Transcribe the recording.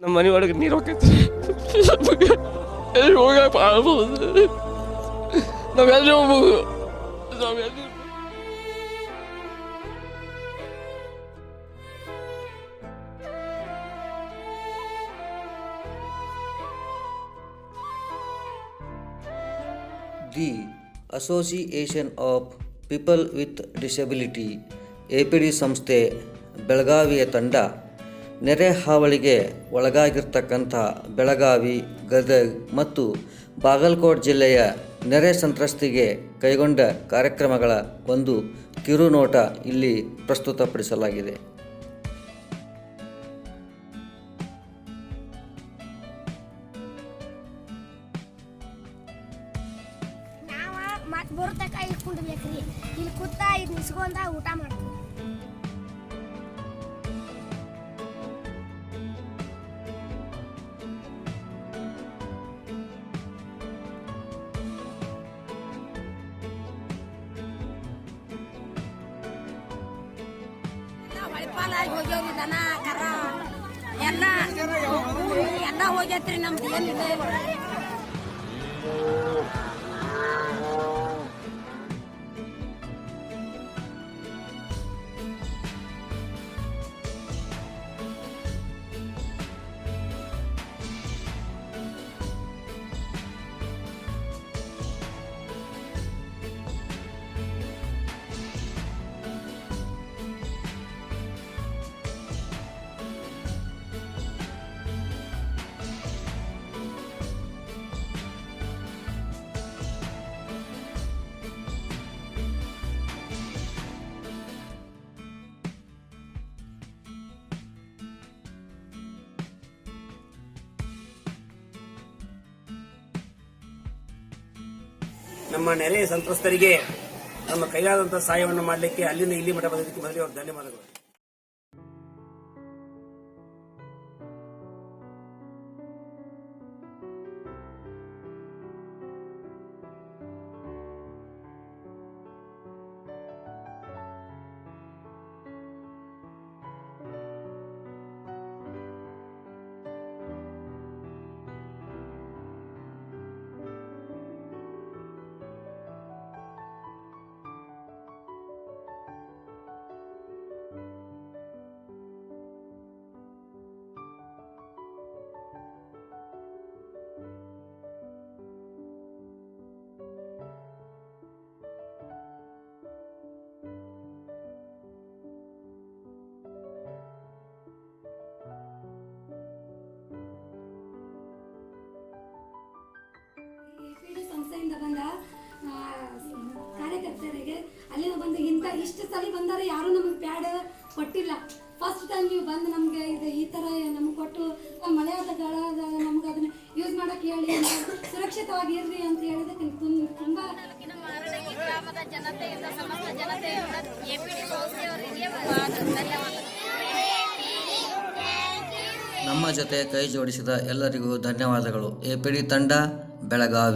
ನಮ್ಮ ಮನೆ ಒಳಗೆ ನೀರು ಹೋಗೈತಿ. ಹೋಗಕ್ಕೆ ಆಗ್ಬೋದು. ನಾವೆಲ್ಲಿ ಹೋಗ್ಬೋದು? ನಾವೆಲ್ಲಿ the association of people with disability APD ಸಂಸ್ಥೆ ಬೆಳಗಾವಿಯ ತಂಡ ನೆರೆ ಹಾವಳಿಗೆ ಒಳಗಾಗಿರ್ತಕ್ಕಂಥ ಬೆಳಗಾವಿ, ಗದಗ ಮತ್ತು ಬಾಗಲಕೋಟೆ ಜಿಲ್ಲೆಯ ನೆರೆ ಸಂತ್ರಸ್ತಿಗೆ ಕೈಗೊಂಡ ಕಾರ್ಯಕ್ರಮಗಳ ಒಂದು ಕಿರುನೋಟ ಇಲ್ಲಿ ಪ್ರಸ್ತುತಪಡಿಸಲಾಗಿದೆ. ಮತ್ತು ಬರ್ತಕ್ಕ ಇಲ್ಲಿ ಕುಂಡ್ಬೇಕ್ರಿ. ಇಲ್ಲಿ ಕೂತ ಇದು ನಿಸ್ಕೊಂಡ ಊಟ ಮಾಡ್ತೀವಿ. ಹೊಳಿಪಾಲಾಗಿ ಹೋಗ್ಯವ್ರಿ. ದನ ಕರ ಎಲ್ಲ ಹೋಗ್ಯತ್ರಿ. ನಮ್ದು ಏನಿದೆ ನಮ್ಮ ನೆರೆ ಸಂತ್ರಸ್ತರಿಗೆ ನಮ್ಮ ಕೈಯಾದಂತಹ ಸಹಾಯವನ್ನು ಮಾಡಲಿಕ್ಕೆ ಅಲ್ಲಿಂದ ಇಲ್ಲಿ ಮಠ ಬಂದಿದ್ದಕ್ಕೆ ಮೊದಲಿಗೆ ಅವರು ಧನ್ಯವಾದಗಳು. ಸಂಸ್ಥೆಯಿಂದ ಬಂದ ಕಾರ್ಯಕರ್ತರಿಗೆ ಅಲ್ಲಿಂದ ಬಂದು ಇಷ್ಟು ಸಲ ಬಂದರೆ ಯಾರು ನಮಗೆ ಪ್ಯಾಡ್ ಕೊಟ್ಟಿಲ್ಲ. ಫಸ್ಟ್ ಟೈಮ್ ನೀವು ಬಂದು ನಮಗೆ ಇದು ಈ ಥರ ನಮ್ಗೆ ಕೊಟ್ಟು ಮಳೆಯಾದ ನಮ್ಗೆ ಅದನ್ನ ಯೂಸ್ ಮಾಡೋಕ್ಕೆ ಹೇಳಿ ಸುರಕ್ಷಿತವಾಗಿ ಇರ್ರಿ ಅಂತ ಹೇಳಿದಕ್ಕೆ ತುಂಬ ನಮ್ಮ ಜೊತೆ ಕೈ ಜೋಡಿಸಿದ ಎಲ್ಲರಿಗೂ ಧನ್ಯವಾದಗಳು. APD ತಂಡ, ಬೆಳಗಾವಿ.